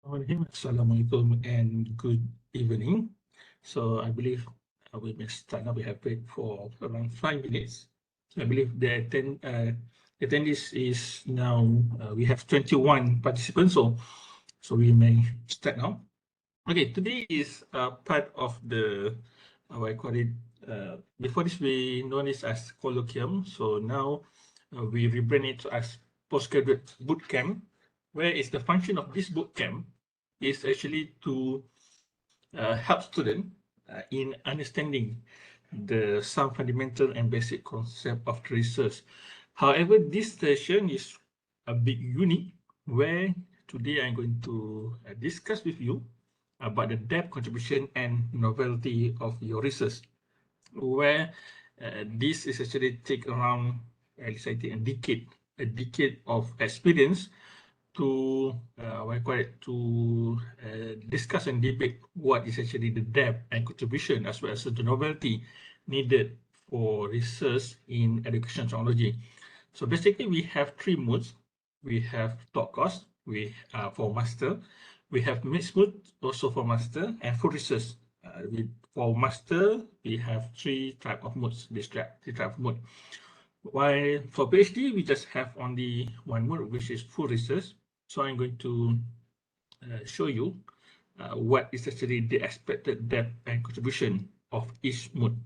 Assalamualaikum and good evening. So I believe we may start now. We have waited for around 5 minutes. So I believe the attendees is now, we have 21 participants, so we may start now. Okay, today is part of the, what I call it, before this we known it as colloquium. So now we rebrand it as postgraduate bootcamp, where is the function of this bootcamp is actually to help students in understanding some fundamental and basic concept of research. However, this session is a bit unique, where today I'm going to discuss with you about the depth, contribution, and novelty of your research, where this is actually take around, at least I think, a decade of experience to discuss and debate what is actually the depth and contribution as well as the novelty needed for research in education technology. So basically, we have three modes. We have top course, for master. We have mixed mode also for master, and for research. For master, we have three type of modes. Three type of mode. While for PhD, we just have only one mode, which is full research. So I'm going to show you what is actually the expected depth and contribution of each mode.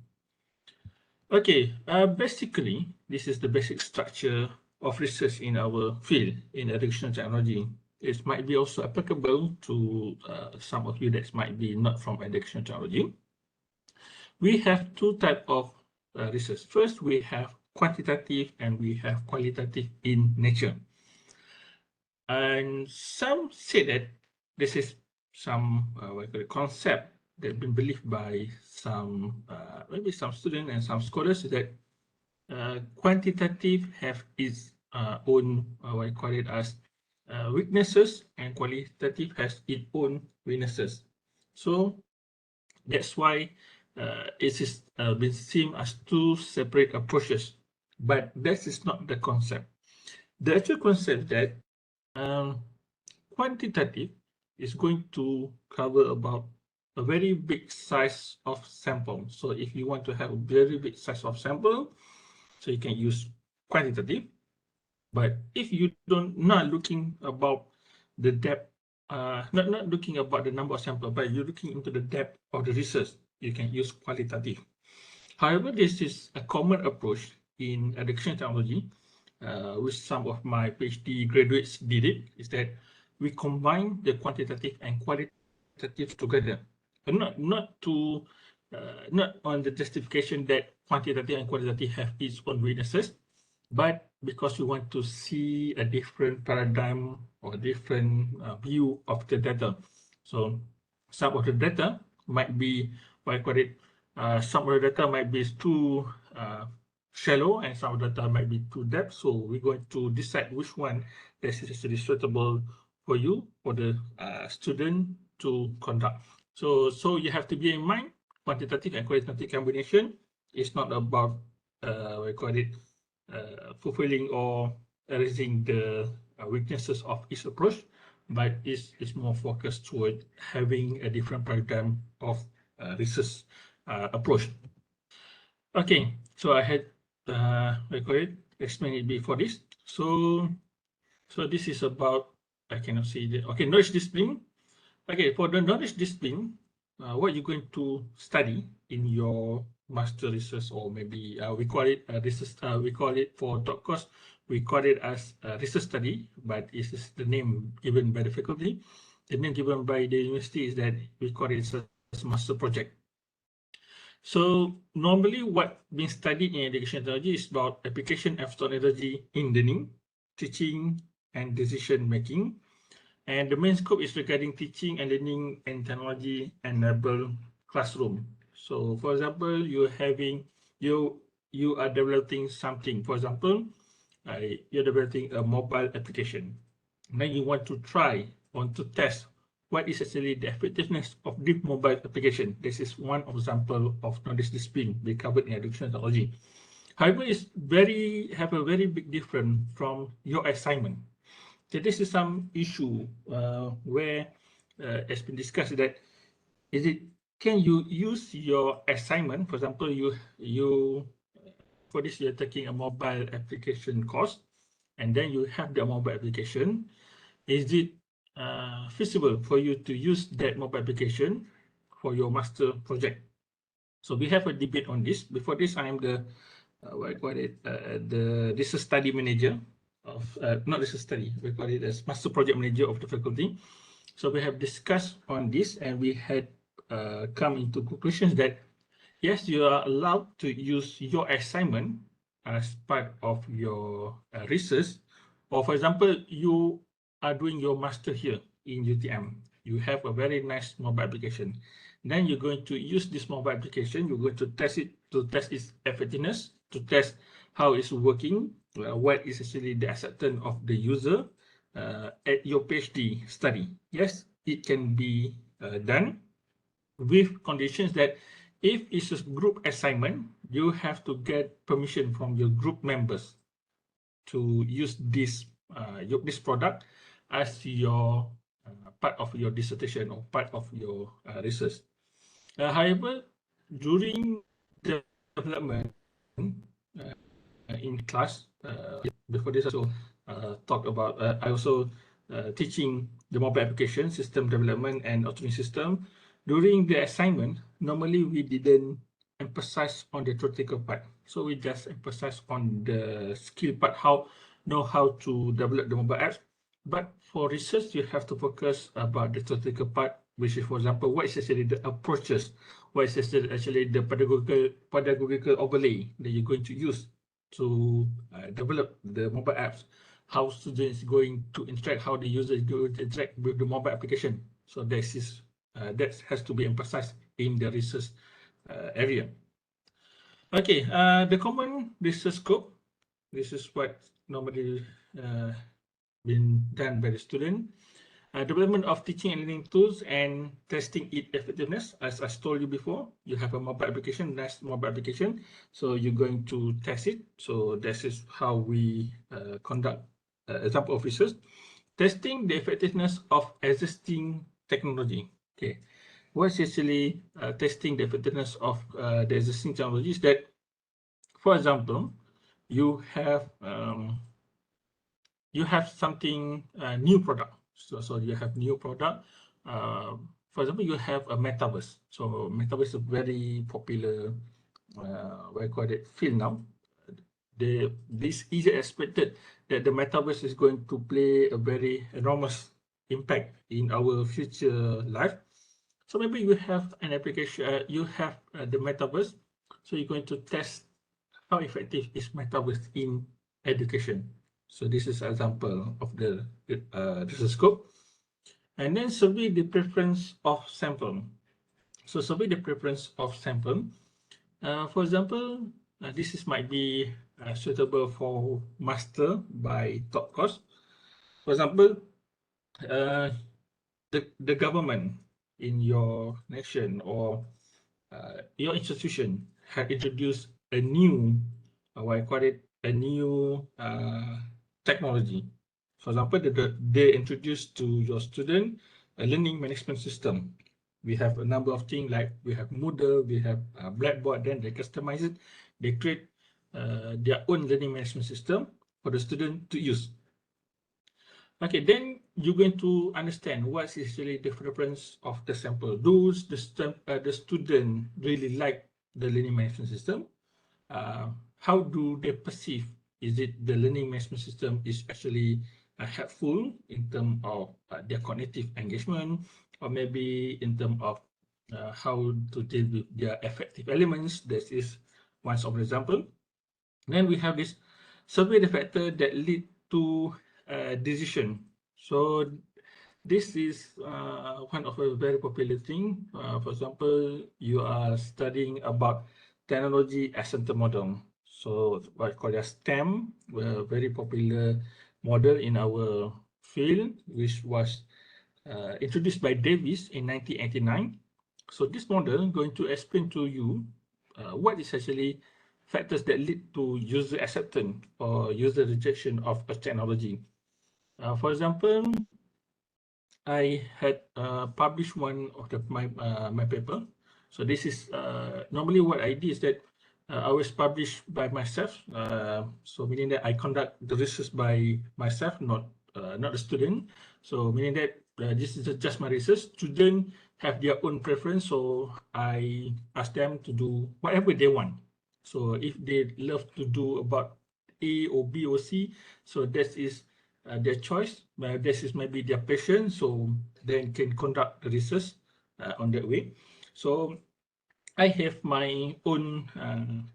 Okay, basically, this is the basic structure of research in our field in educational technology. It might be also applicable to some of you that might be not from educational technology. We have two types of research. First, we have quantitative and we have qualitative in nature. And some say that this is some concept that been believed by some maybe some students and some scholars that quantitative have its own what I call it as weaknesses, and qualitative has its own weaknesses. So that's why it is been seen as two separate approaches, but that is not the concept. The actual concept that quantitative is going to cover about a very big size of sample. So if you want to have a very big size of sample, so you can use quantitative. But if you not looking about the depth, not looking about the number of sample, but you're looking into the depth of the research, you can use qualitative. However, this is a common approach in education technology, which some of my PhD graduates did it, is that we combine the quantitative and qualitative together. But not on the justification that quantitative and qualitative have its own weaknesses, but because we want to see a different paradigm or different view of the data. So some of the data might be, what I call it, some of the data might be too shallow and some of the data might be too depth. So we're going to decide which one that is actually suitable for you, for the student to conduct. So you have to be in mind, quantitative and qualitative combination is not about, what I call it, fulfilling or erasing the weaknesses of each approach, but it's more focused toward having a different paradigm of research approach. Okay, so I had explained it before this. So this is about, I cannot see the, okay, knowledge discipline. Okay, for the knowledge discipline, what you're going to study in your master research, or maybe we call it research, we call it for top course, we call it as research study, but it's the name given by the faculty. The name given by the university is that we call it as master project. So normally what being studied in education technology is about application of technology in learning, teaching, and decision making. And the main scope is regarding teaching and learning and technology enabled classroom. So for example, you are developing something. For example, you're developing a mobile application. Then you want to test what is actually the effectiveness of this mobile application. This is one example of knowledge discipline we covered in education technology. However, it's have a very big difference from your assignment. So this is some issue where has been discussed that can you use your assignment, for example, for this you're taking a mobile application course, and then you have the mobile application. Is it feasible for you to use that mobile application for your master project? So we have a debate on this. Before this, I am the the research study manager of not research study. We call it as master project manager of the faculty. So we have discussed on this, and we had come into conclusions that yes, you are allowed to use your assignment as part of your research. Or for example, you are doing your master here in UTM. You have a very nice mobile application. Then you're going to use this mobile application. You're going to test it, to test its effectiveness, to test how it's working, what is actually the acceptance of the user at your PhD study. Yes, it can be done with conditions that if it's a group assignment, you have to get permission from your group members to use this product as your part of your dissertation or part of your research. However, during the development in class, before this also talked about, I also teaching the mobile application, system development and automation system. During the assignment, normally we didn't emphasize on the theoretical part. So we just emphasize on the skill part, how to develop the mobile apps. But for research, you have to focus about the theoretical part, which is, for example, what is actually the approaches, what is actually the pedagogical overlay that you're going to use to develop the mobile apps, how students going to interact, how the user is going to interact with the mobile application. So this is that has to be emphasized in the research area. Okay, the common research scope. This is what normally been done by the student. Development of teaching and learning tools and testing its effectiveness. As I told you before, you have a mobile application, nice mobile application. So you're going to test it. So this is how we conduct example of research. Testing the effectiveness of existing technology. Okay, what's actually testing the effectiveness of the existing technologies? That, for example, you have something new product. So you have new product. For example, you have a metaverse. So metaverse is a very popular, what I call it, field now. This is expected that the metaverse is going to play a very enormous impact in our future life. So maybe you have an application, you have the metaverse. So you're going to test how effective is metaverse in education. So this is an example of the research scope. And then survey the preference of sample. So survey the preference of sample. For example, this might be suitable for master by top course. For example, the government in your nation or your institution have introduced a new, what I call it, a new technology. For example, they introduced to your student a learning management system. We have a number of things like we have Moodle, we have Blackboard, then they customize it. They create their own learning management system for the student to use. Okay, then you're going to understand what is actually the preference of the sample. Does the student really like the learning management system? How do they perceive? Is it the learning management system is actually helpful in terms of their cognitive engagement, or maybe in terms of how to deal with their affective elements? This is one of the example. Then we have this survey the factor that lead to decision. So this is one of a very popular thing. For example, you are studying about technology acceptance model. So what I call it STEM, a very popular model in our field, which was introduced by Davis in 1989. So this model is going to explain to you what is actually factors that lead to user acceptance or user rejection of a technology. For example, I had published one of my paper. So this is normally what I did is that I always publish by myself. So meaning that I conduct the research by myself, not the student. So meaning that this is just my research. Students have their own preference, so I ask them to do whatever they want. So if they love to do about A or B or C, so that is their choice. This is maybe their passion, so they can conduct the research on that way. So I have my own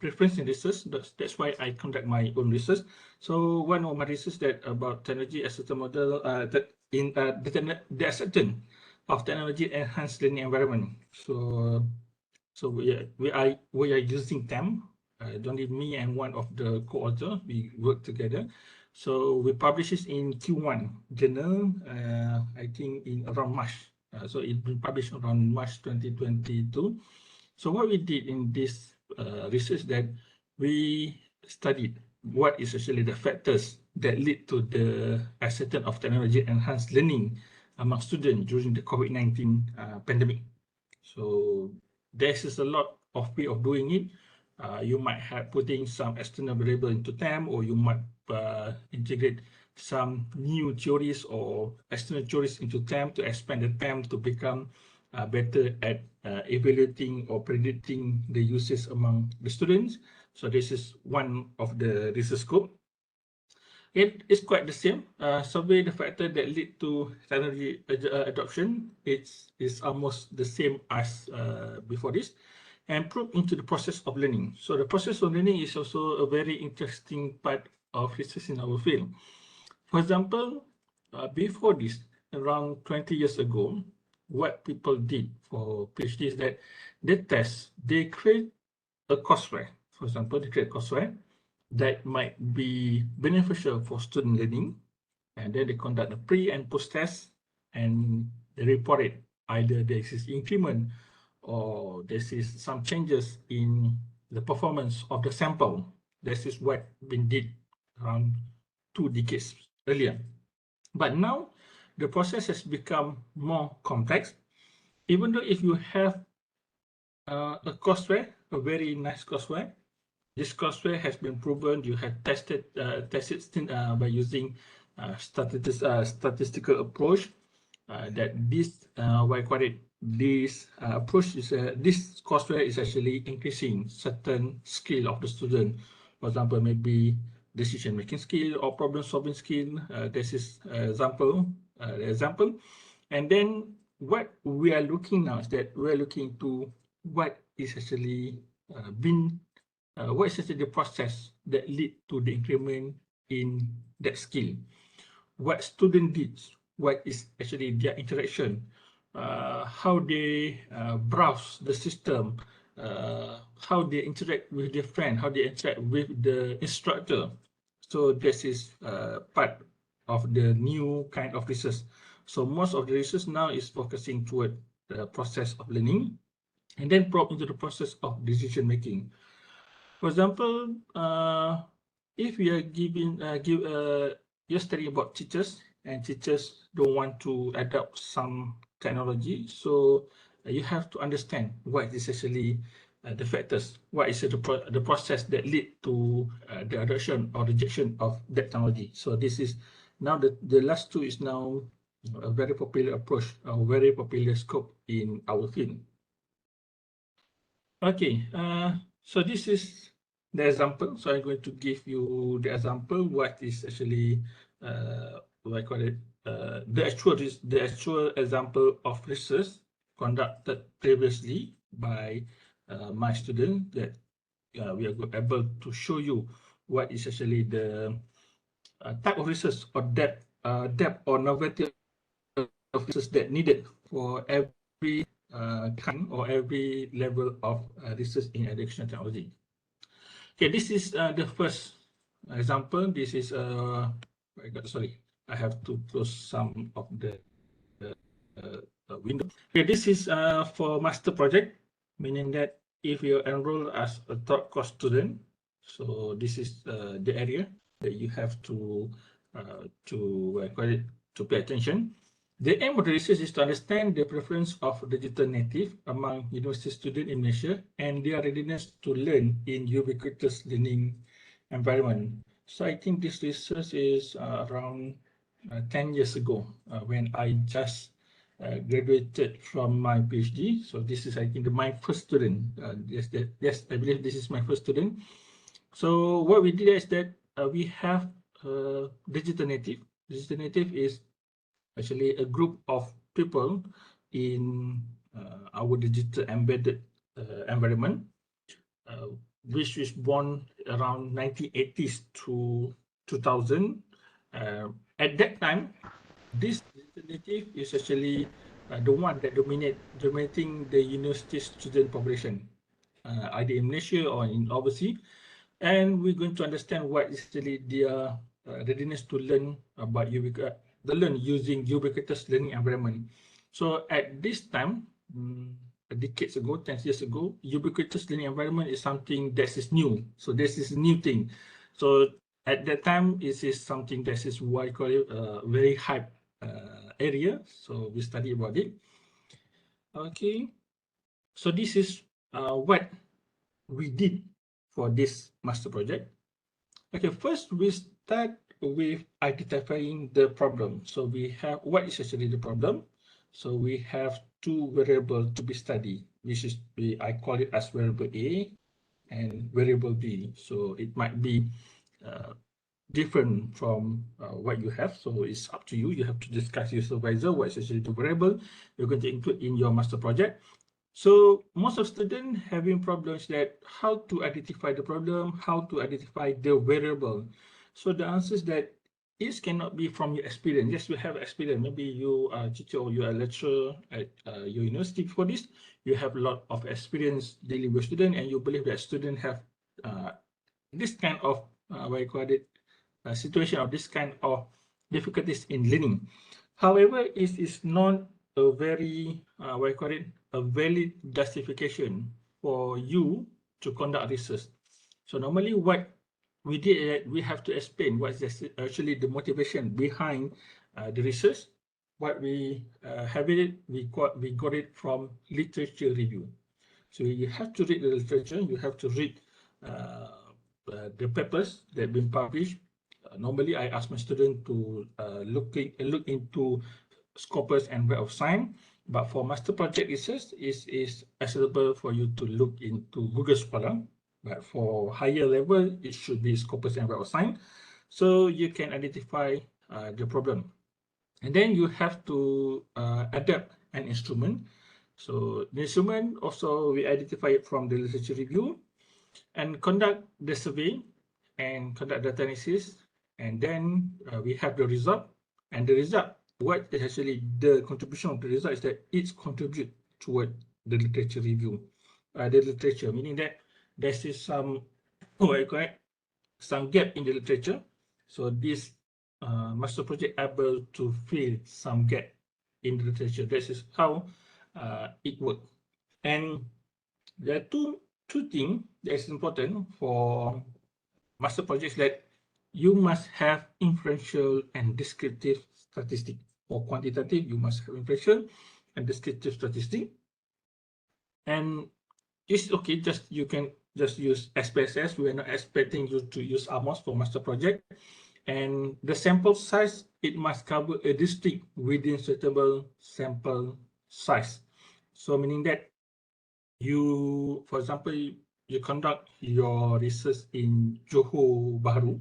preference in research. That's why I conduct my own research. So one of my research that about technology assisted model that in the acceptance of technology enhanced learning environment. So we are using them. Only me and one of the co-author, we work together. So we publish this in Q1 journal, I think in around March. So it will published around March 2022. So what we did in this research that we studied what is actually the factors that lead to the acceptance of technology enhanced learning among students during the COVID-19 pandemic. So there is a lot of way of doing it. You might have putting some external variable into TAM, or you might integrate some new theories or external theories into TAM to expand the TAM to become better at evaluating or predicting the uses among the students. So this is one of the research scope. It is quite the same. Survey the factor that lead to technology adoption. It's almost the same as before this. And probe into the process of learning. So the process of learning is also a very interesting part of research in our field. For example, before this, around 20 years ago, what people did for PhD is that they create a courseware. For example, they create a courseware that might be beneficial for student learning, and then they conduct a pre and post test, and they report it. Either there is increment or there is some changes in the performance of the sample. This is what been did around 2 decades earlier. But now the process has become more complex. Even though if you have a courseware, a very nice courseware, this courseware has been proven. You have tested by using statistical approach. That this this approach is this courseware is actually increasing certain skill of the student. For example, maybe decision making skill or problem solving skill. This is example. And then what we are looking now is that we are looking to what is actually what is actually the process that lead to the increment in that skill. What student did, what is actually their interaction, how they browse the system, how they interact with their friend, how they interact with the instructor. So this is part of the new kind of research. So most of the research now is focusing toward the process of learning, and then probe into the process of decision making. For example, if we are you're studying about teachers, and teachers don't want to adopt some technology, so you have to understand what is actually the factors, what is the process that lead to the adoption or rejection of that technology. So this is now the last two is now a very popular approach, a very popular scope in our field. Okay, so this is the example. So I'm going to give you the example. What is actually what I call it the actual example of research conducted previously by my student that we are able to show you what is actually the type of research or depth or novelty of research that needed for every kind or every level of research in educational technology. Okay, this is the first example. This is sorry, I have to close some of the window. Okay, this is for master project, meaning that if you enroll as a third course student, so this is the area that you have to pay attention. The aim of the research is to understand the preference of digital native among university students in Malaysia and their readiness to learn in ubiquitous learning environment. So I think this research is around 10 years ago when I just graduated from my PhD. So this is, I think, my first student. Yes, I believe this is my first student. So what we did is that we have digital native. Digital native is actually a group of people in our digital embedded environment, which was born around 1980s to 2000. At that time, this native is actually the one that dominating the university student population, either in Malaysia or in overseas. And we're going to understand what is really their readiness to learn about the learn using ubiquitous learning environment. So at this time, decades ago, 10 years ago, ubiquitous learning environment is something that is new. So this is a new thing. So at that time, it is something that is what I call it very hype area. So we study about it. Okay. So this is what we did for this master project. Okay, first we start with identifying the problem. So we have what is actually the problem. So we have two variables to be studied, which is I call it as variable A and variable B. So it might be different from what you have. So it's up to you. You have to discuss with your supervisor what is actually the variable you're going to include in your master project. So most of students having problems that how to identify the problem, how to identify the variable. So the answer is that it cannot be from your experience. Yes, you have experience. Maybe you are a teacher or you are a lecturer at your university for this. You have a lot of experience dealing with students and you believe that students have this kind of, what you call it, situation or this kind of difficulties in learning. However, it is not a very, what you call it, a valid justification for you to conduct research. So normally what we did, we have to explain what is actually the motivation behind the research. What we have it, we got it from literature review. So you have to read the literature, you have to read the papers that have been published. Normally, I ask my student to look into Scopus and Web of Science, but for master project research, is acceptable for you to look into Google Scholar. But for higher level, it should be Scopus and Web of Science, so you can identify the problem. And then you have to adapt an instrument. So the instrument also we identify it from the literature review and conduct the survey and conduct data analysis. And then we have the result. And the result, what is actually the contribution of the result is that it's contribute toward the literature review. The literature, meaning that there is some, what I call it, some gap in the literature. So this master project able to fill some gap in the literature. This is how it works. And there are two things that is important for master projects that you must have inferential and descriptive statistics. For quantitative, you must have inferential and descriptive statistics. And it's okay, just you can just use SPSS. We are not expecting you to use AMOS for master project. And the sample size, it must cover a district within suitable sample size. So meaning that you, for example, you conduct your research in Johor Bahru,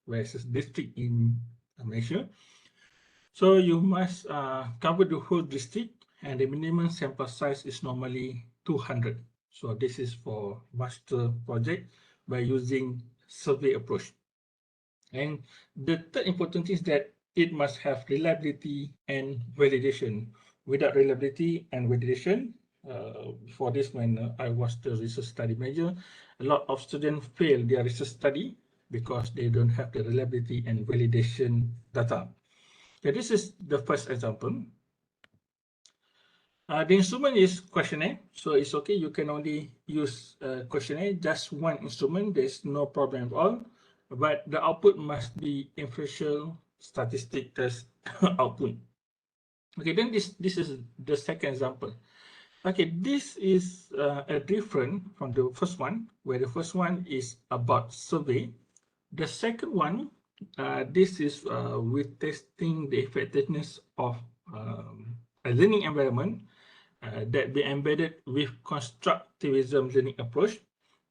where it's a district in Malaysia. So you must cover the whole district, and the minimum sample size is normally 200. So this is for master project by using survey approach. And the third important thing is that it must have reliability and validation. Without reliability and validation, for this when I was the research study major, a lot of students fail their research study because they don't have the reliability and validation data. Okay, this is the first example. The instrument is questionnaire, so it's okay. You can only use questionnaire, just one instrument. There's no problem at all. But the output must be inferential statistic test output. Okay, then this is the second example. Okay, this is a different from the first one, where the first one is about survey. The second one, this is with testing the effectiveness of a learning environment that be embedded with constructivism learning approach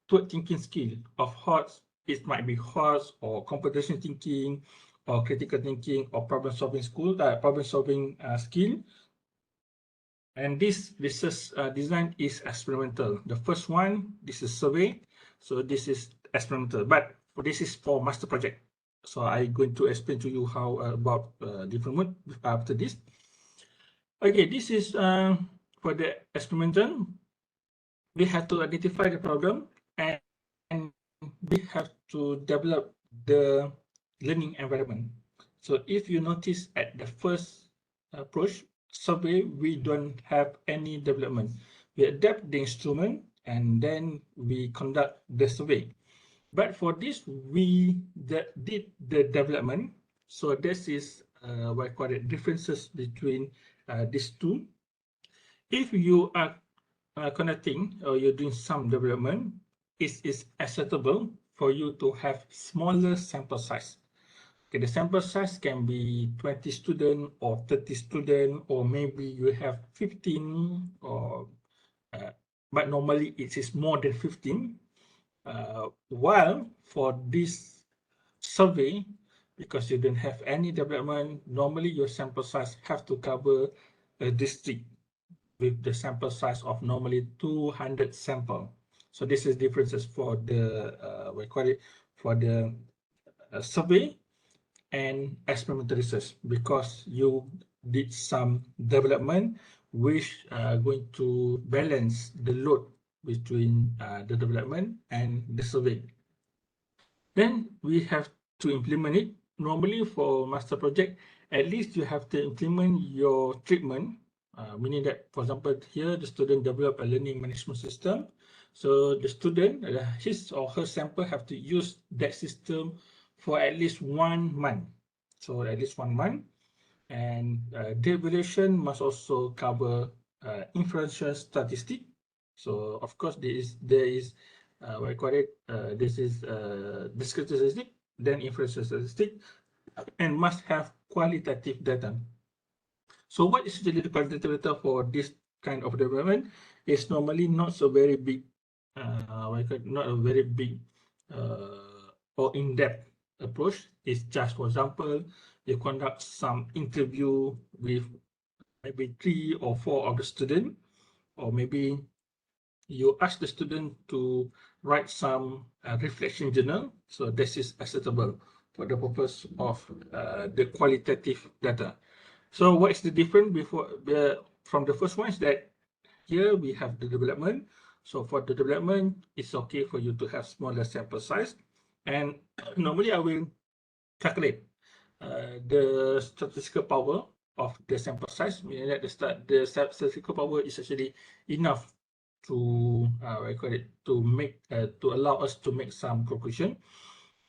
toward thinking skill of HOTS. It might be HOTS or computational thinking or critical thinking or problem solving skill. And this research design is experimental. The first one, this is survey. So this is experimental, but this is for master project. So I'm going to explain to you how about different mode after this. Okay, this is for the experimental. We have to identify the problem and we have to develop the learning environment. So if you notice at the first approach, survey, we don't have any development. We adapt the instrument and then we conduct the survey. But for this, we did the development. So this is what I call it differences between these two. If you are connecting or you're doing some development, it is acceptable for you to have smaller sample size. Okay, the sample size can be 20 students or 30 students, or maybe you have 15, or but normally it is more than 15. While for this survey, because you don't have any development, normally your sample size have to cover a district with the sample size of normally 200 sample. So this is differences for the we call it for the survey and experimental research, because you did some development which are going to balance the load between the development and the survey. Then we have to implement it. Normally for master project, at least you have to implement your treatment, meaning that, for example, here the student develop a learning management system. So the student, his or her sample have to use that system for at least 1 month. So at least 1 month. And the evaluation must also cover inferential statistic. So of course there is what I call it, this is descriptive statistic, then inferential statistic, and must have qualitative data. So what is usually the qualitative data for this kind of development is normally not so very big, not a very big or in-depth approach. It's just, for example, you conduct some interview with maybe 3 or 4 of the student, or maybe you ask the student to write some reflection journal. So this is acceptable for the purpose of the qualitative data. So what is the difference from the first one is that here we have the development. So for the development, it's okay for you to have smaller sample size. And normally I will calculate the statistical power of the sample size, meaning that the statistical power is actually enough to to allow us to make some conclusion.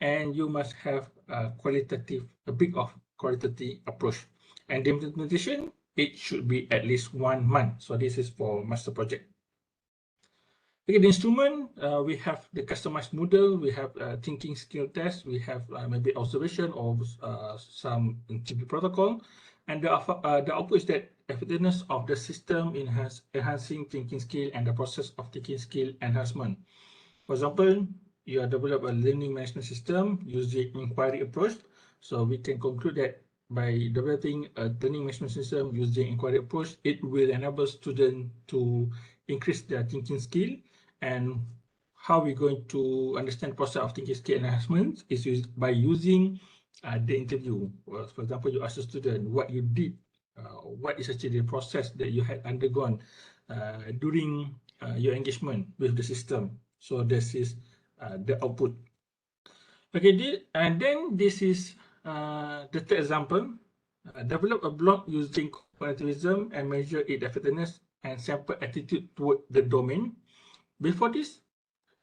And you must have a bit of qualitative approach. And the implementation, it should be at least 1 month. So this is for master project. Okay, the instrument, we have the customized model, we have thinking skill test, we have maybe observation of some interview protocol, and the output is that effectiveness of the system enhancing thinking skill and the process of thinking skill enhancement. For example, you have developed a learning management system using inquiry approach. So we can conclude that by developing a learning management system using inquiry approach, it will enable students to increase their thinking skill. And how we're going to understand the process of thinking skill enhancement is by using the interview. For example, you ask a student what you did, what is actually the process that you had undergone during your engagement with the system. So this is the output. Okay, and then this is the third example. Develop a block using cognitivism and measure its effectiveness and sample attitude toward the domain. Before this,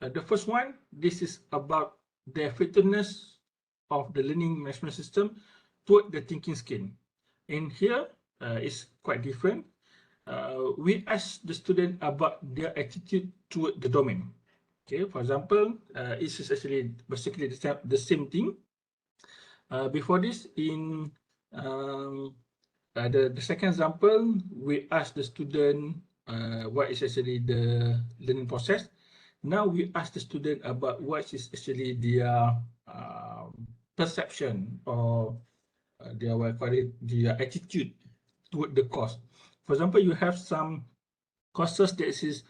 the first one, this is about the effectiveness of the learning management system toward the thinking skill. In here, is quite different. We ask the student about their attitude toward the domain. Okay, for example, it is actually basically the same thing. Before this, in the second example, we ask the student what is actually the learning process. Now we ask the student about what is actually their perception or their attitude toward the course. For example, you have some courses that is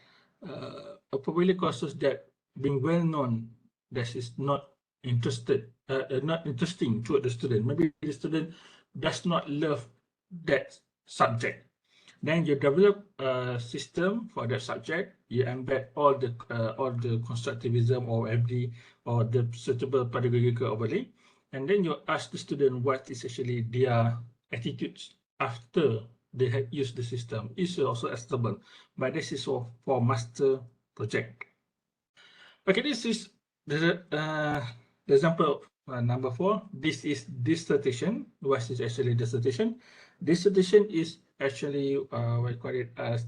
probably courses that being well known that is not not interesting to the student. Maybe the student does not love that subject. Then you develop a system for that subject. You embed all the constructivism or FD or the suitable pedagogical overlay, and then you ask the student what is actually their attitudes after they have used the system. Is also acceptable, but this is for master project. Okay, this is the example number 4. This is dissertation. What is actually dissertation? Dissertation is actually we call it as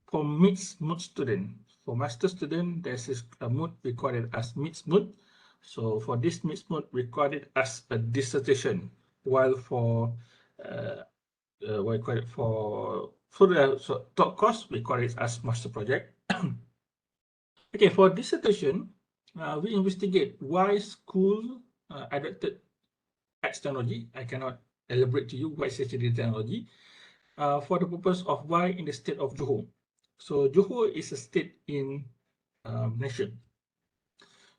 for mixed mood student. For master student, this is a mood we call it as mixed mood. So for this mixed mood, we call it as a dissertation. While for we call it for the top course, we call it as master project. Okay, for dissertation, we investigate why school adopted X technology. I cannot elaborate to you what is actually technology for the purpose of why in the state of Johor. So Johor is a state in nation.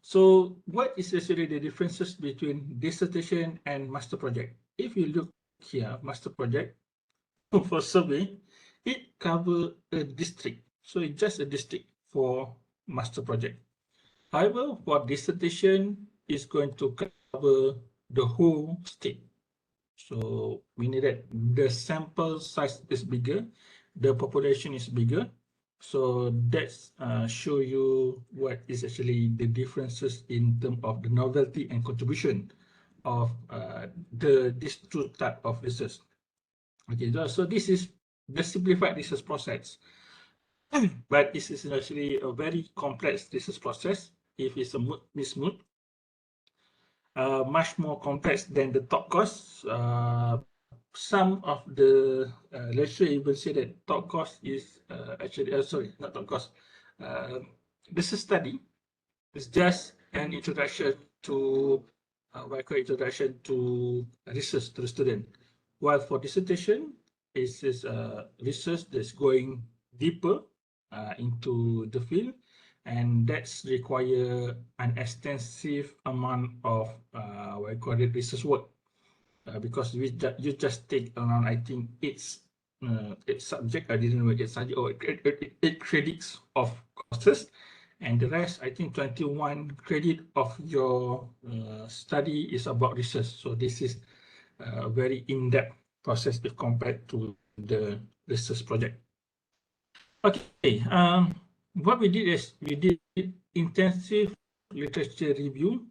So what is actually the differences between dissertation and master project? If you look here, master project, for survey, it covers a district. So it's just a district for master project. However, for dissertation, it's going to cover the whole state. So we need that the sample size is bigger, the population is bigger. So that's show you what is actually the differences in terms of the novelty and contribution of these two type of research. Okay, so this is the simplified research process, but this is actually a very complex research process. If it's a mood, much more complex than the top course. Some of the lecturer even say that top course is actually sorry, not top course. This is study. It's just an introduction to introduction to research to the student. While for dissertation, it is research that's going deeper into the field, and that's require an extensive amount of research work because you just take around, I think it's 8 subject. I didn't know 8 subject or 8 credits of courses, and the rest, I think 21 credit of your study is about research. So this is a very in-depth process if compared to the research project. Okay, what we did is we did intensive literature review,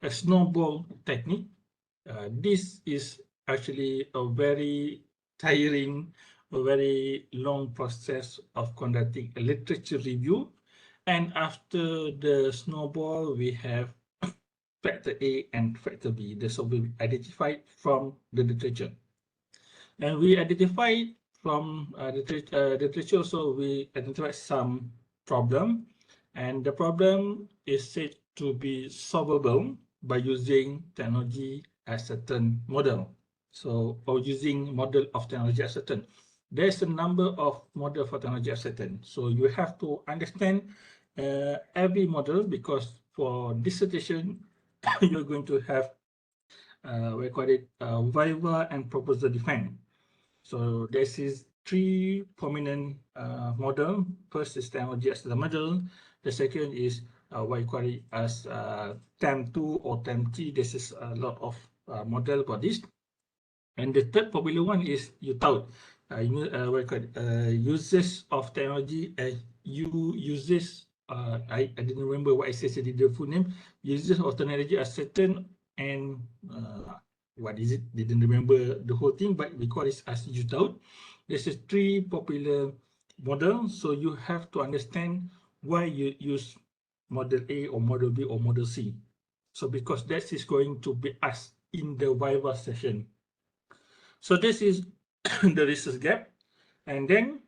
a snowball technique. This is actually a very tiring, a very long process of conducting a literature review. And after the snowball, we have factor A and factor B. This will be identified from the literature. And we identified from the literature also, we identified some problem. And the problem is said to be solvable by using technology as a certain model. So, or using model of technology as certain. There's a number of model for technology as certain. So you have to understand every model, because for dissertation, you're going to have we call it viva and proposal defense. So this is 3 prominent model. First is technology as the model. The second is what you call it as TEM2 or TEM3. This is a lot of model for this. And the third popular one is UTAUT. Uses of technology. Uses. I didn't remember what I said the full name. Uses of technology as certain and what is it? Didn't remember the whole thing, but we call it as Untitled. This is 3 popular models, so you have to understand why you use model A or model B or model C. So because that is going to be asked in the Viva session. So this is the research gap. And then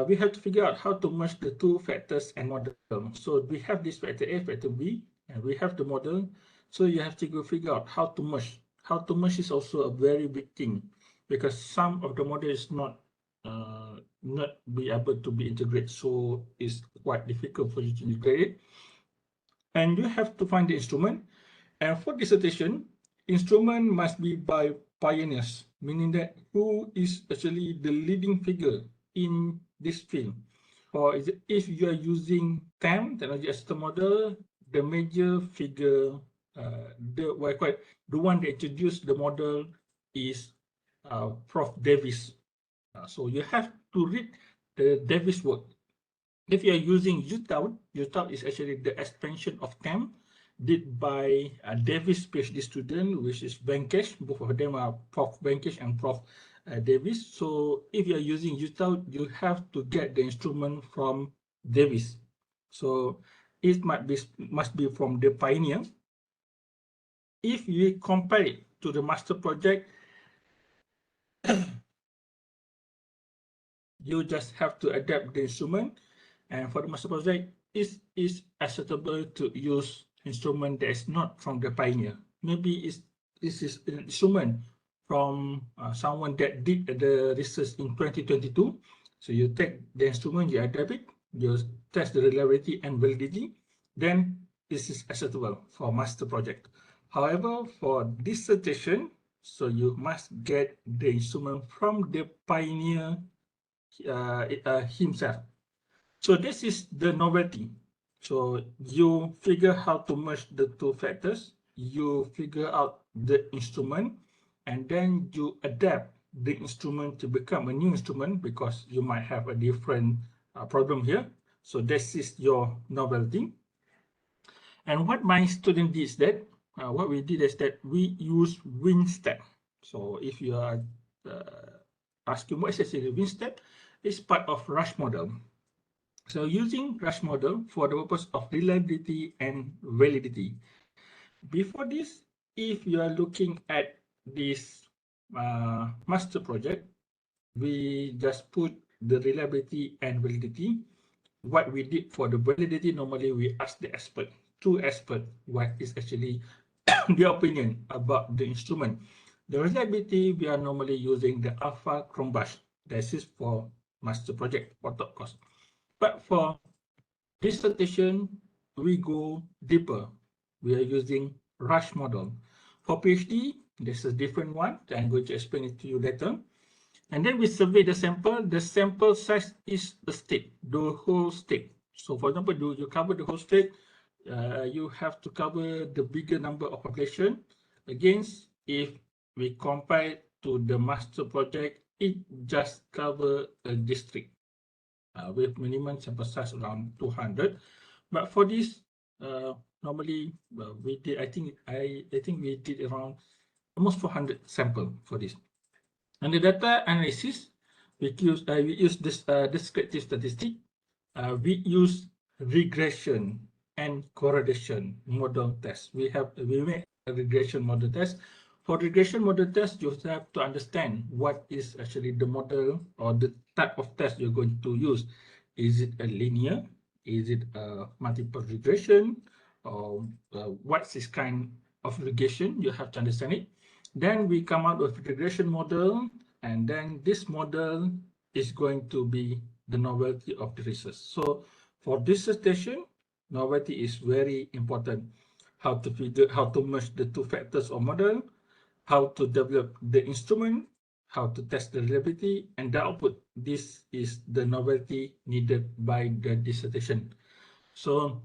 we have to figure out how to merge the two factors and model. So we have this factor A, factor B, and we have the model. So you have to go figure out how to merge. How to merge is also a very big thing because some of the model is not be able to be integrated. So it's quite difficult for you to integrate it. And you have to find the instrument. And for dissertation, instrument must be by pioneers, meaning that who is actually the leading figure in this field. Or is it, if you are using TAM, technology assisted model, the major figure, the one that introduced the model is Prof. Davis. So you have to read the Davis work. If you are using Untitled, Untitled is actually the expansion of TAM did by Davis PhD student, which is Venkesh. Both of them are Prof. Venkesh and Prof. Davis. So if you are using Untitled, you have to get the instrument from Davis. So it must be from the pioneer. If you compare it to the master project, you just have to adapt the instrument. And for the master project, it is acceptable to use instrument that is not from the pioneer. Maybe this is an instrument from someone that did the research in 2022. So you take the instrument, you adapt it, you test the reliability and validity, then this is acceptable for master project. However, for dissertation, so you must get the instrument from the pioneer himself. So this is the novelty. So you figure how to merge the two factors, you figure out the instrument, and then you adapt the instrument to become a new instrument because you might have a different problem here. So this is your novelty. And what my student did is that, what we did is that we use WinStep. So if you are asking what is actually WinStep, it's part of Rush model. So using Rush model for the purpose of reliability and validity. Before this, if you are looking at this master project, we just put the reliability and validity. What we did for the validity, normally we ask the expert, two experts, what is actually their opinion about the instrument. The reliability, we are normally using the Alpha Chromebus. This is for master project for top course. But for dissertation, we go deeper. We are using Rush model. For PhD, this is a different one. I'm going to explain it to you later. And then we survey the sample. The sample size is the state, the whole state. So for example, do you cover the whole state? You have to cover the bigger number of population. Against, if we compare to the master project, it just cover a district. With minimum sample size around 200. But for this, normally we did. I think we did around almost 400 sample for this. And the data analysis, we use this descriptive statistic. We use regression and correlation model test. We make a regression model test. For regression model test, you have to understand what is actually the model or the type of test you're going to use. Is it a linear? Is it a multiple regression? Or what's this kind of regression? You have to understand it. Then we come out with regression model, and then this model is going to be the novelty of the research. So for dissertation, novelty is very important. How to merge the two factors or model, how to develop the instrument, how to test the reliability, and the output. This is the novelty needed by the dissertation. So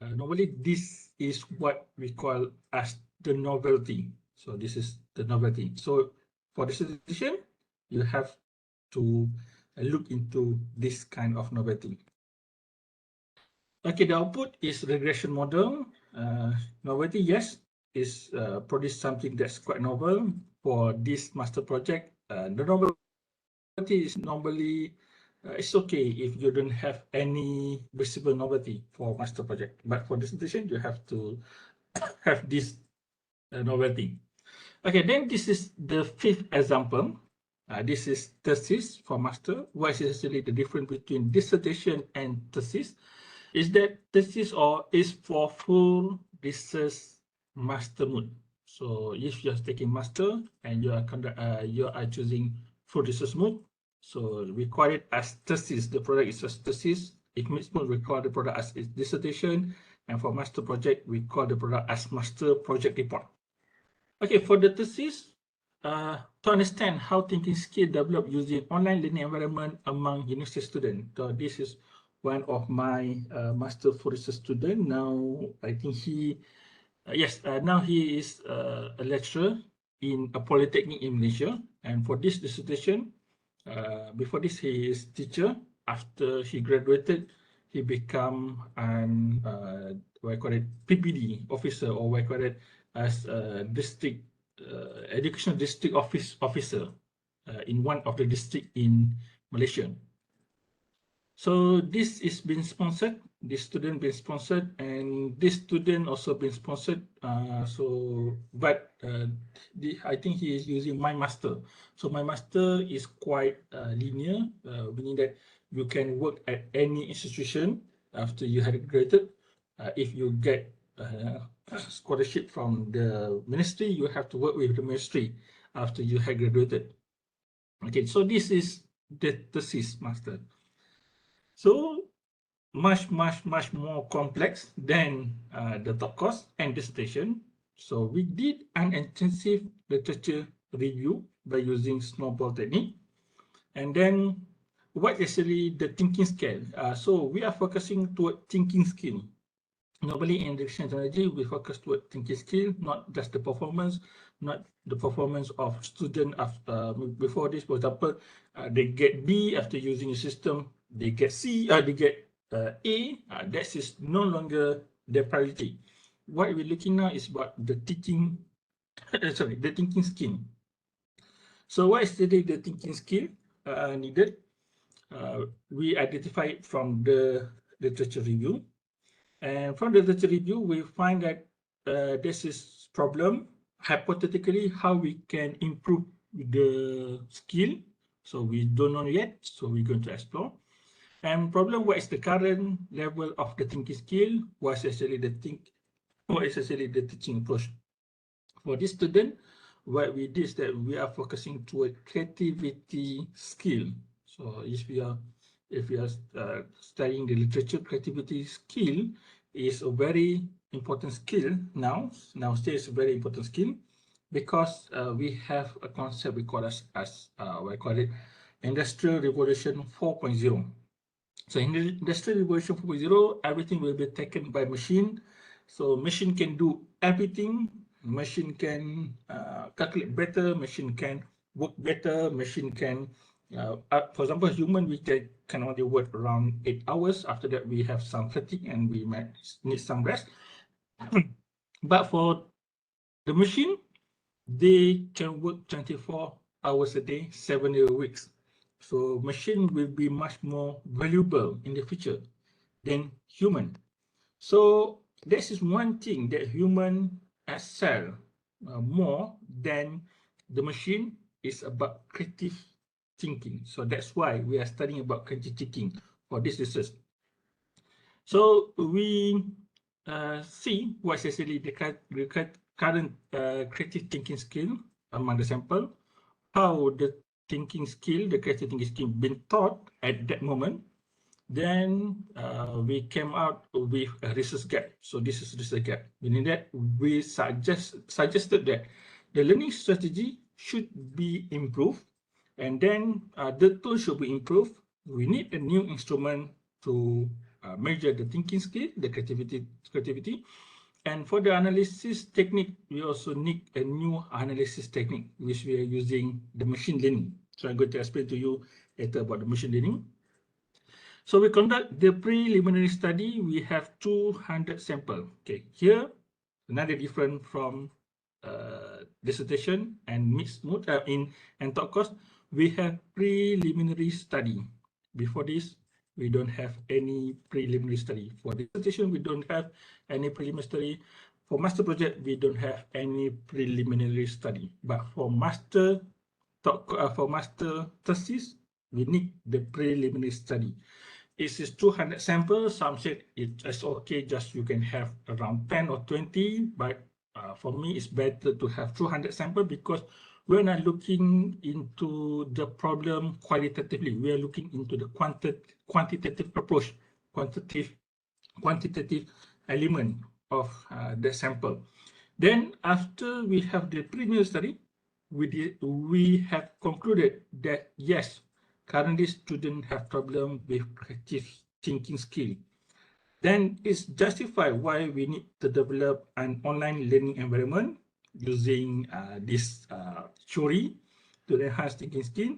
normally this is what we call as the novelty. So this is the novelty. So for dissertation, you have to look into this kind of novelty. Okay, the output is regression model. Novelty, yes. is produce something that's quite novel for this master project. The novelty is normally it's okay if you don't have any visible novelty for master project, but for dissertation you have to have this novelty. Okay, then this is the fifth example. This is thesis for master. What is actually the difference between dissertation and thesis? Is that thesis is for full research master mode. So if you're taking master and you are choosing full research mode, so we call it as thesis. The product is a thesis. If mixed mode, we call the product as dissertation, and for master project, we call the product as master project report. Okay, for the thesis, to understand how thinking skill develop using online learning environment among university students. So this is one of my master for research student. Now I think he, now he is a lecturer in a polytechnic in Malaysia. And for this dissertation, before this he is teacher. After he graduated, he become an what I call it PPD officer, or what I call it as a district educational district officer in one of the district in Malaysia. So this is been sponsored. This student been sponsored, and this student also been sponsored. I think he is using My Master. So My Master is quite linear, meaning that you can work at any institution after you have graduated. If you get scholarship from the ministry, you have to work with the ministry after you have graduated. Okay, so this is the thesis master. So much more complex than the top course and dissertation. So we did an intensive literature review by using snowball technique. And then what is actually the thinking skill? So we are focusing toward thinking skill. Normally in education technology, we focus toward thinking skill, not just the performance, not the performance of student after, before this, for example, they get B after using the system, they get C, they get A, that is no longer their priority. What we're looking now is about the teaching, the thinking skill. So what is the thinking skill needed? We identify it from the literature review. And from the literature review, we find that this is problem, hypothetically, how we can improve the skill. So we don't know yet, so we're going to explore. And problem, what is the current level of the thinking skill? What is actually the teaching approach? For this student, what we did is that we are focusing toward creativity skill. So if we are studying the literature, creativity skill is a very important skill now. Nowadays, a very important skill because we have a concept we call as we call it Industrial Revolution 4.0. So in the Industrial Revolution 4.0, everything will be taken by machine. So machine can do everything. Machine can calculate better. Machine can work better. Machine can for example, human, we can only work around 8 hours. After that, we have some fatigue and we might need some rest. But for the machine, they can work 24 hours a day, 7 days a week. So machine will be much more valuable in the future than human. So this is one thing that human excel more than the machine is about creative thinking. So that's why we are studying about creative thinking for this research. So we see what's actually the current creative thinking skill among the sample, how the thinking skill, the creative thinking skill been taught at that moment. Then we came out with a research gap. So this is research gap, meaning that we suggested that the learning strategy should be improved. And then the tool should be improved. We need a new instrument to measure the thinking skill, the creativity. And for the analysis technique, we also need a new analysis technique, which we are using the machine learning. So I'm going to explain to you later about the machine learning. So we conduct the preliminary study. We have 200 samples. Okay, here another different from dissertation and mixed mode and top course. We have preliminary study. Before this, we don't have any preliminary study. For dissertation, we don't have any preliminary study. For master project, we don't have any preliminary study. But for master thesis, we need the preliminary study. It is 200 samples. Some said it's okay, just you can have around 10 or 20, but for me, it's better to have 200 samples because we're not looking into the problem qualitatively. We are looking into the quantitative approach, quantitative element of the sample. Then after we have the preliminary study, we have concluded that yes, currently students have problem with creative thinking skill. Then it's justified why we need to develop an online learning environment using this theory to enhance thinking skill.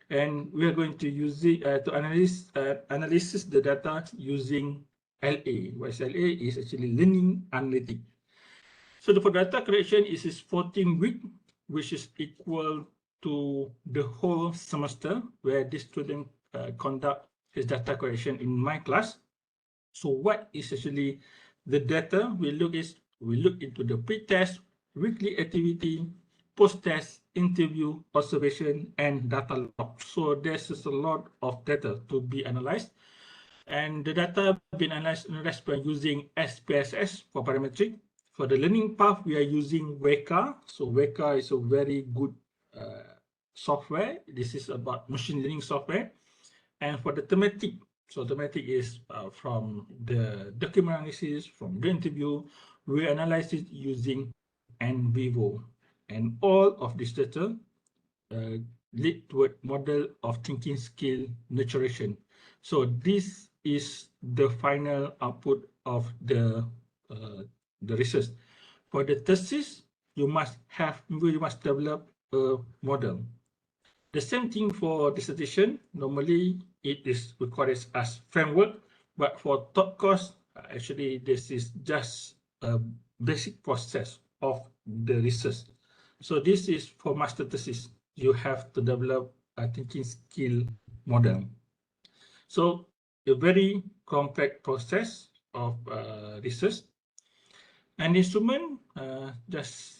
And we are going to use it to analysis the data using LA. What is LA? Is actually learning analytics. So for data collection, it is 14 weeks, which is equal to the whole semester where this student conduct his data collection in my class. So what is actually the data we look into the pre-test, weekly activity, post-test, interview, observation, and data log. So there's just a lot of data to be analyzed. And the data been analyzed by using SPSS for parametric. For the learning path, we are using WEKA. So WEKA is a very good software. This is about machine learning software. And for the thematic, so thematic is from the document analysis, from the interview, we analyze it using NVivo. And all of this data lead to a model of thinking skill nurturation. So this is the final output of the research. For the thesis, you must develop a model. The same thing for dissertation. Normally, it is recorded as framework, but for top course, actually, this is just a basic process of the research. So this is for master thesis. You have to develop a thinking skill model. So a very complex process of research. An instrument, as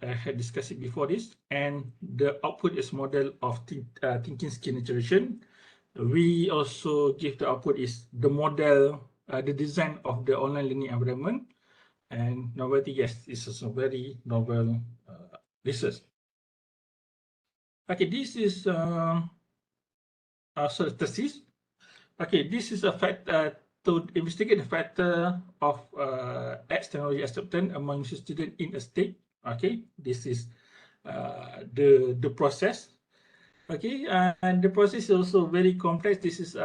I had discussed it before this, and the output is model of thinking skill nurturation. We also give the output is the model, the design of the online learning environment, and novelty. Yes, it's also very novel research. Okay, this is thesis. Okay, this is a fact to investigate the factor of technology acceptance among students in a state. Okay, this is the process. Okay, and the process is also very complex. This is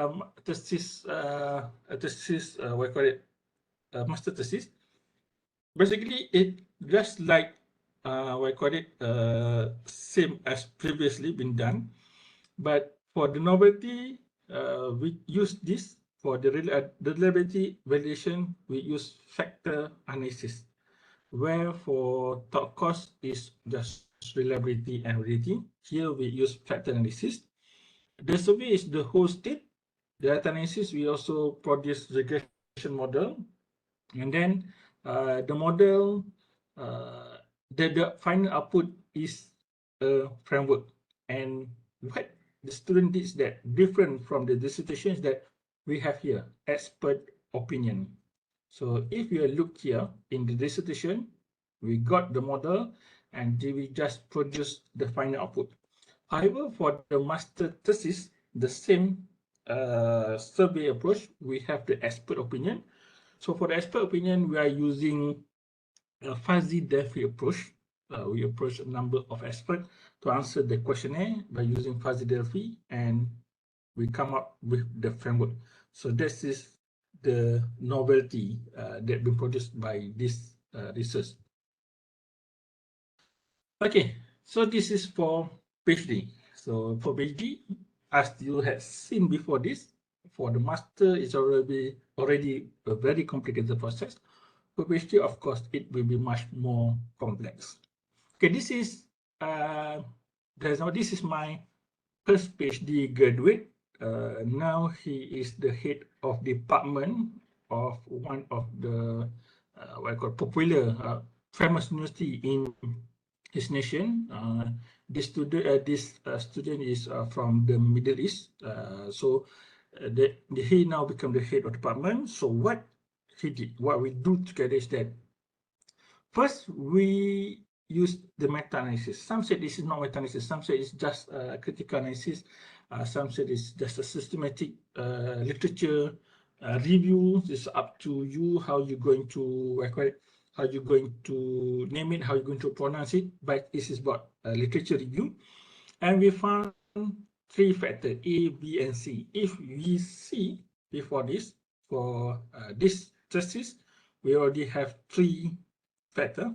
thesis, what I call it, master thesis. Basically, it just like what I call it, same as previously been done, but for the novelty, we use this. For the reliability validation, we use factor analysis, where for top course is just reliability and validity. Here we use factor analysis. The survey is the whole state. The data analysis, we also produce regression model. And then the model, the final output is a framework. And what the student did that different from the dissertations that we have here, expert opinion. So if you look here in the dissertation, we got the model and we just produce the final output. However, for the master thesis, the same survey approach, we have the expert opinion. So for the expert opinion, we are using a fuzzy Delphi approach. We approach a number of experts to answer the questionnaire by using fuzzy Delphi, and we come up with the framework. So this is the novelty that been produced by this research. Okay, so this is for PhD. So for PhD, as you had seen before this, for the master, it's already a very complicated process. For PhD, of course, it will be much more complex. Okay, this is this is my first PhD graduate. Now he is the head of department of one of the what I call popular famous university in his nation. This student is from the Middle East. He now become the head of department. So what he did, what we do together is that first we use the meta-analysis. Some said this is not meta-analysis. Some said it's just critical analysis. Some said it's just a systematic literature review. It's up to you how you're going to how you're going to name it, how you're going to pronounce it. But this is about literature review, and we found three factors: A, B, and C. If we see before this for this thesis, we already have three factors.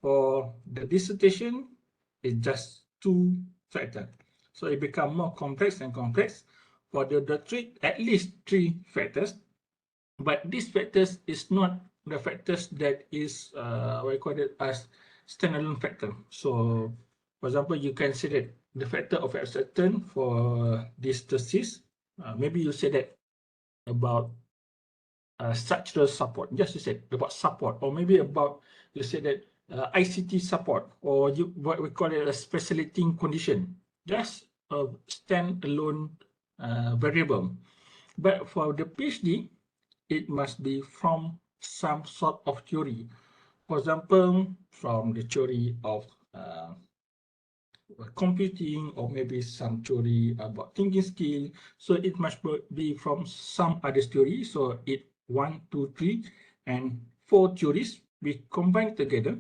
For the dissertation, it's just two factors. So it becomes more complex and complex. For the doctorate, at least three factors. But these factors is not the factors that is what I call it as standalone factor. So, for example, you can say that the factor of acceptance for this thesis, maybe you say that about structural support. Just you said about support, or maybe about you said that ICT support, or what we call it a specializing condition. Just a standalone variable. But for the PhD, it must be from some sort of theory. For example, from the theory of computing, or maybe some theory about thinking skill. So it must be from some other theory. So it 1, 2, 3, and 4 theories we combine together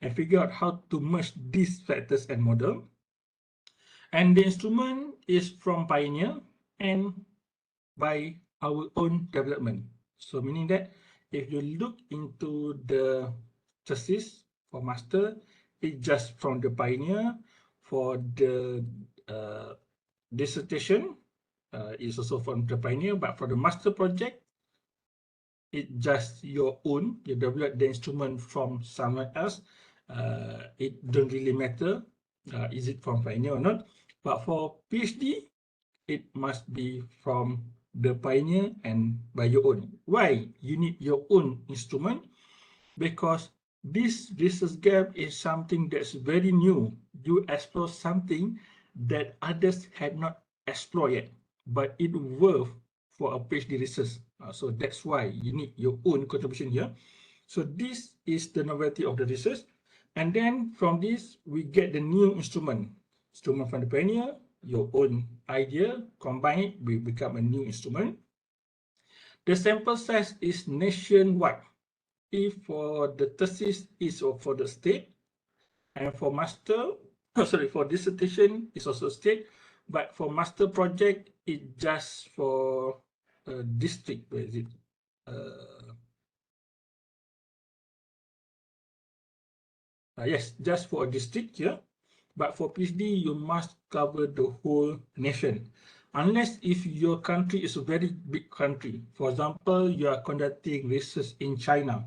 and figure out how to merge these factors and model. And the instrument is from Pioneer and by our own development. So meaning that if you look into the thesis for master, it's just from the Pioneer. For the dissertation, it's also from the Pioneer, but for the master project, it's just your own. You develop the instrument from someone else. It don't really matter, is it from Pioneer or not. But for PhD, it must be from the Pioneer and by your own. Why you need your own instrument? Because this research gap is something that's very new. You explore something that others had not explored yet, but it worth for a PhD research. So that's why you need your own contribution here. So this is the novelty of the research. And then from this, we get the new instrument from the Pioneer, your own idea, combine it, we become a new instrument. The sample size is nationwide. If for the thesis is for the state, and for master, for dissertation is also state, but for master project, it's just for a district. Where is it? Yes, just for a district here. But for PhD, you must cover the whole nation. Unless if your country is a very big country. For example, you are conducting research in China.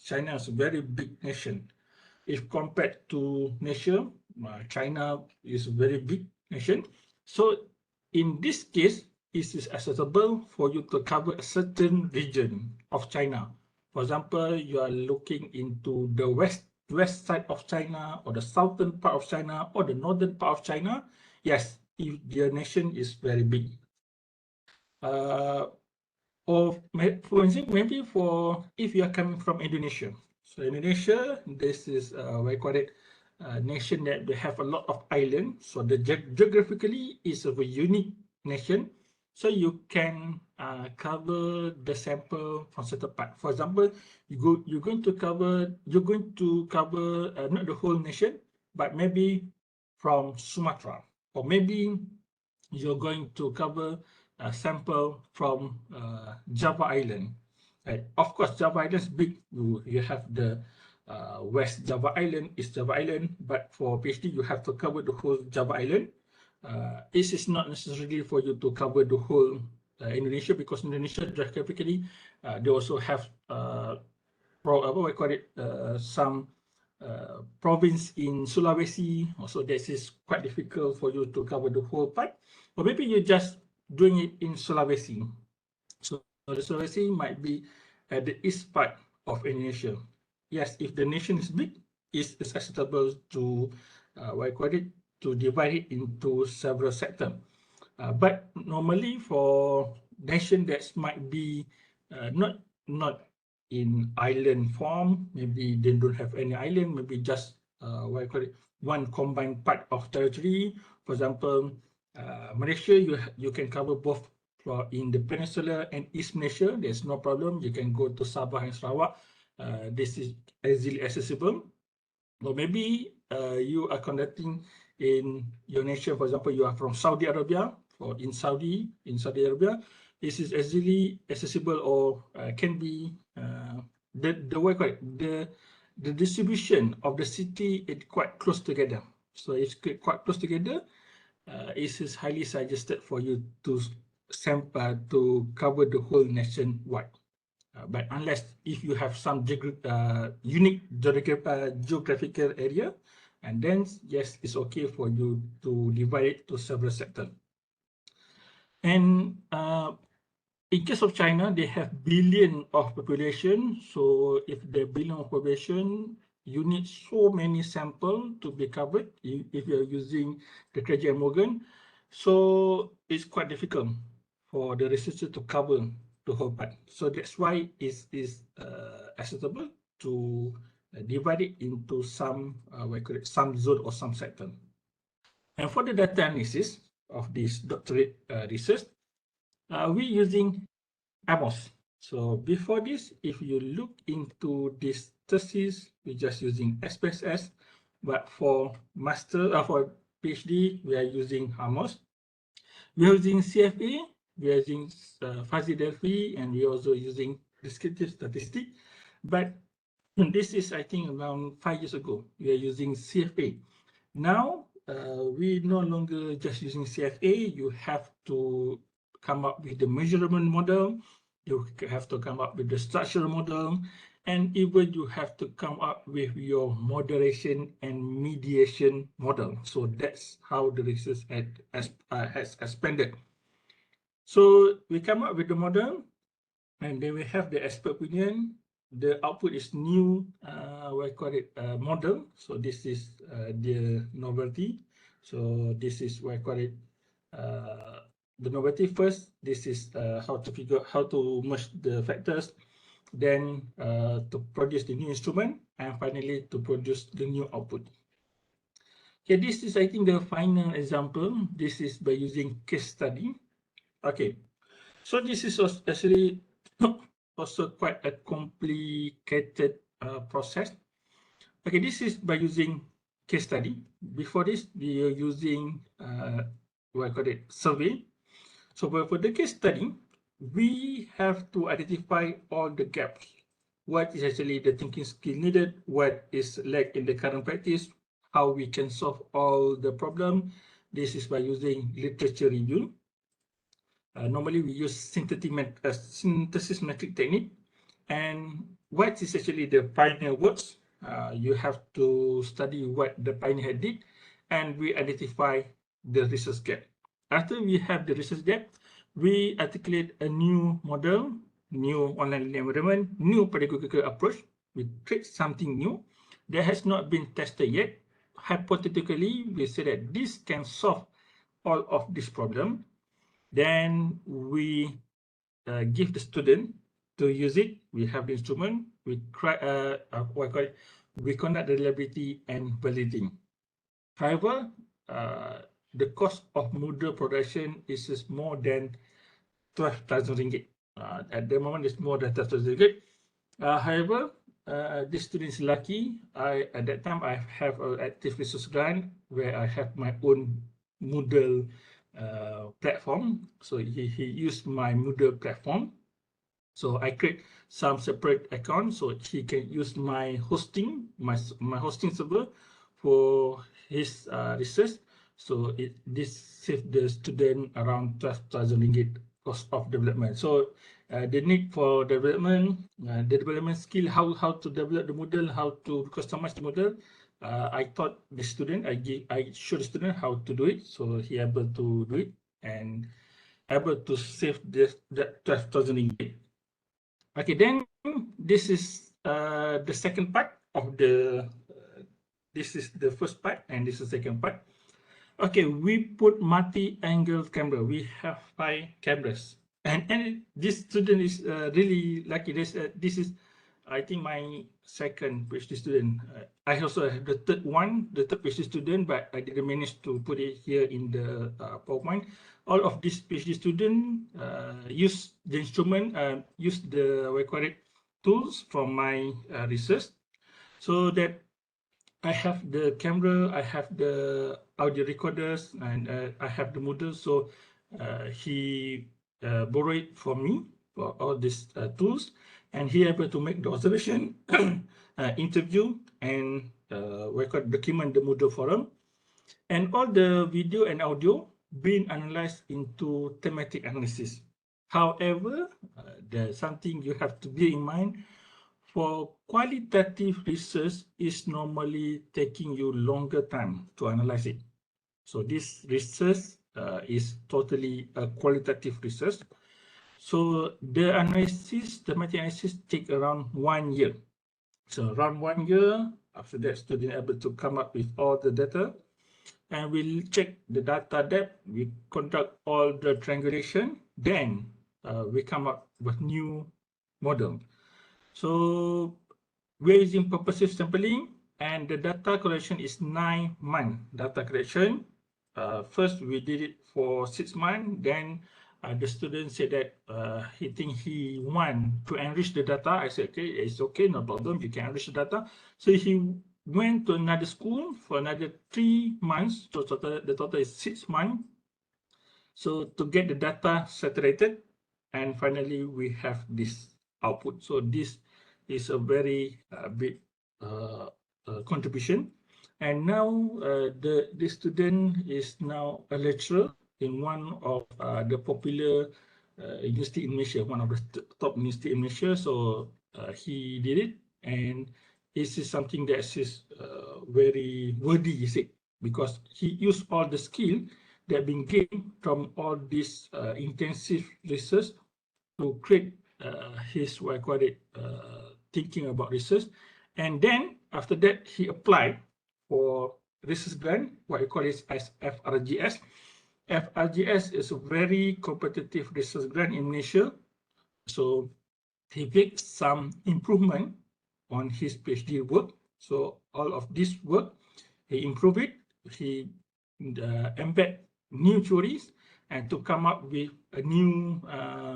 China is a very big nation. If compared to nation, China is a very big nation. So in this case, it is acceptable for you to cover a certain region of China. For example, you are looking into the west side of China, or the southern part of China, or the northern part of China. Yes, if your nation is very big. Or for example, maybe for if you are coming from Indonesia. So Indonesia, this is what I call it, a nation that they have a lot of islands. So the geographically is a unique nation. So you can cover the sample from certain part. For example, you're going to cover not the whole nation, but maybe from Sumatra, or maybe you're going to cover a sample from Java Island. Right? Of course, Java Island is big. You have the West Java Island, East Java Island, but for PhD, you have to cover the whole Java Island. This is not necessarily for you to cover the whole Indonesia, because Indonesia geographically, they also have some province in Sulawesi. Also, this is quite difficult for you to cover the whole part. Or maybe you're just doing it in Sulawesi. So the Sulawesi might be at the east part of Indonesia. Yes, if the nation is big, it's acceptable to to divide it into several sectors. But normally for nation that might be not in island form, maybe they don't have any island, maybe just one combined part of territory. For example, Malaysia, you can cover both in the peninsula and East Malaysia. There's no problem. You can go to Sabah and Sarawak. This is easily accessible. Or maybe you are conducting in your nation. For example, you are from Saudi Arabia, or in Saudi Arabia. This is easily accessible, or can be the distribution of the city is quite close together. So it's quite close together. It is highly suggested for you to cover the whole nation wide. But unless if you have some unique geographical area, and then yes, it's okay for you to divide it to several sectors. And in case of China, they have billion of population. So if the billion of population, you need so many samples to be covered if you're using the Krejci Morgan. So it's quite difficult for the researcher to cover the whole part. So that's why it is acceptable to divide it into some some zone or some sector. And for the data analysis of this doctorate research, we're using MOHD. So before this, if you look into this thesis, we're just using SPSS. But for for PhD, we are using MOHD. We're using CFA, we're using fuzzy Delphi, and we're also using descriptive statistics. But this is, I think, around 5 years ago. We are using CFA. Now, we no longer just using CFA. You have to come up with the measurement model. You have to come up with the structural model. And even you have to come up with your moderation and mediation model. So that's how the research has expanded. So we come up with the model, and then we have the expert opinion. The output is new, model. So this is the novelty. So this is the novelty first. This is how to merge the factors, then to produce the new instrument, and finally to produce the new output. Okay, this is, I think, the final example. This is by using case study. Okay, so this is actually also quite a complicated process. Okay, this is by using case study. Before this, we are using survey. So for the case study, we have to identify all the gaps. What is actually the thinking skill needed? What is lack in the current practice? How we can solve all the problem? This is by using literature review. Normally, we use synthesis metric technique. And what is actually the pioneer works? You have to study what the pioneer did, and we identify the research gap. After we have the research gap, we articulate a new model, new online learning environment, new pedagogical approach. We create something new that has not been tested yet. Hypothetically, we say that this can solve all of this problem. Then we give the student to use it. We have the instrument. We conduct the reliability and validity. However, the cost of Moodle production is more than 12,000 ringgit. At the moment, it's more than 12,000 ringgit. However, this student is lucky. At that time, I have an active research grant where I have my own Moodle platform. So he used my Moodle platform. So I create some separate accounts so he can use my hosting, my hosting server for his research. So this saved the student around 12,000 ringgit cost of development. So the need for development, the development skill, how to develop the model, how to customize the model. I taught the student, I showed the student how to do it, so he able to do it and able to save that 12,000 ringgit. Okay, then this is the second part of the. This is the first part, and this is the second part. Okay, we put multi-angle camera. We have 5 cameras, and this student is really lucky. This is, I think, my second PhD student. I also have the third PhD student, but I didn't manage to put it here in the PowerPoint. All of these PhD students use the instrument, use the required tools from my research, so that I have the camera, I have the audio recorders, and I have the model. So he borrowed it from me for all these tools, and he able to make the observation, interview, and record, document the model for him. And all the video and audio being analyzed into thematic analysis. However, there's something you have to bear in mind. For qualitative research is normally taking you longer time to analyze it. So this research is totally a qualitative research. So the analysis, the thematic analysis take around 1 year. So around 1 year, after that, student able to come up with all the data, and we'll check the data depth, we conduct all the triangulation, then we come up with new model. So we're using purposive sampling, and the data collection is 9 month data collection. First, we did it for 6 months. Then the student said that he want to enrich the data. I said, okay, it's okay, no problem. You can enrich the data. So he went to another school for another 3 months. So the total is 6 months. So to get the data saturated, and finally we have this output. So this is a very big contribution. And now the student is now a lecturer in one of the popular university in Malaysia, one of the top university in Malaysia. So he did it, and this is something that is very worthy, you see, because he used all the skill that been gained from all this intensive research to create his what I call it thinking about research. And then after that, he applied for research grant, what I call it as FRGS. FRGS is a very competitive research grant in Malaysia. So he made some improvement on his PhD work. So all of this work, he improved it. He embed new theories and to come up with a new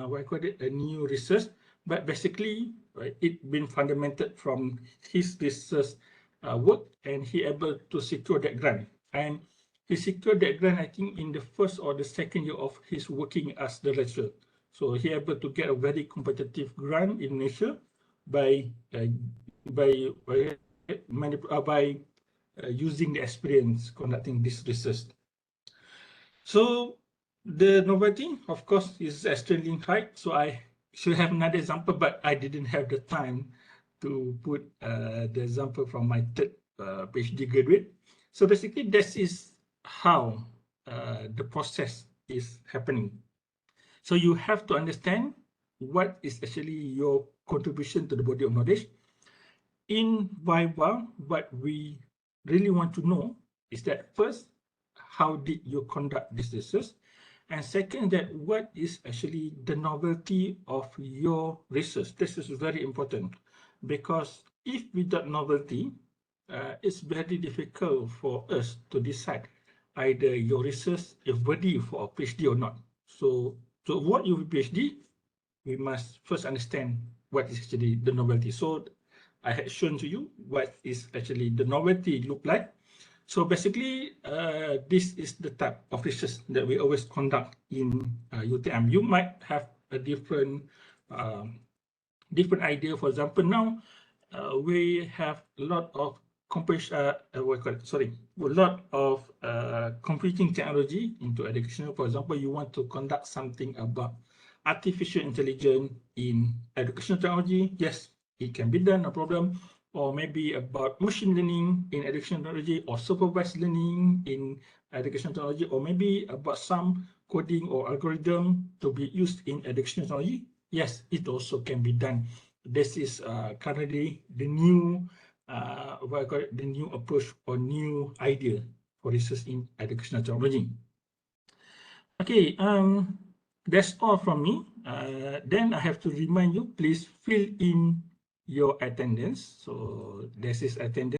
what I call it, a new research. But basically, it been fundamented from his research work, and he able to secure that grant. And he secured that grant, I think, in the first or the second year of his working as the lecturer. So he able to get a very competitive grant in Malaysia by using the experience conducting this research. So the novelty, of course, is extremely high. So I should have another example, but I didn't have the time to put the example from my third PhD graduate. So basically, this is how the process is happening. So you have to understand what is actually your contribution to the body of knowledge. In Viva, what we really want to know is that first, how did you conduct this research? And second, that what is actually the novelty of your research? This is very important, because if without novelty, it's very difficult for us to decide either your research is worthy for a PhD or not. So to award you a PhD, we must first understand what is actually the novelty. So I had shown to you what is actually the novelty look like. So basically, this is the type of research that we always conduct in UTM. You might have a different idea. For example, now we have a lot of computing technology into education. For example, you want to conduct something about artificial intelligence in educational technology. Yes, it can be done, no problem. Or maybe about machine learning in educational technology, or supervised learning in educational technology, or maybe about some coding or algorithm to be used in educational technology. Yes, it also can be done. This is currently the new the new approach or new idea for research in educational technology. Okay, that's all from me. Then I have to remind you, please fill in your attendance. So this is attendance.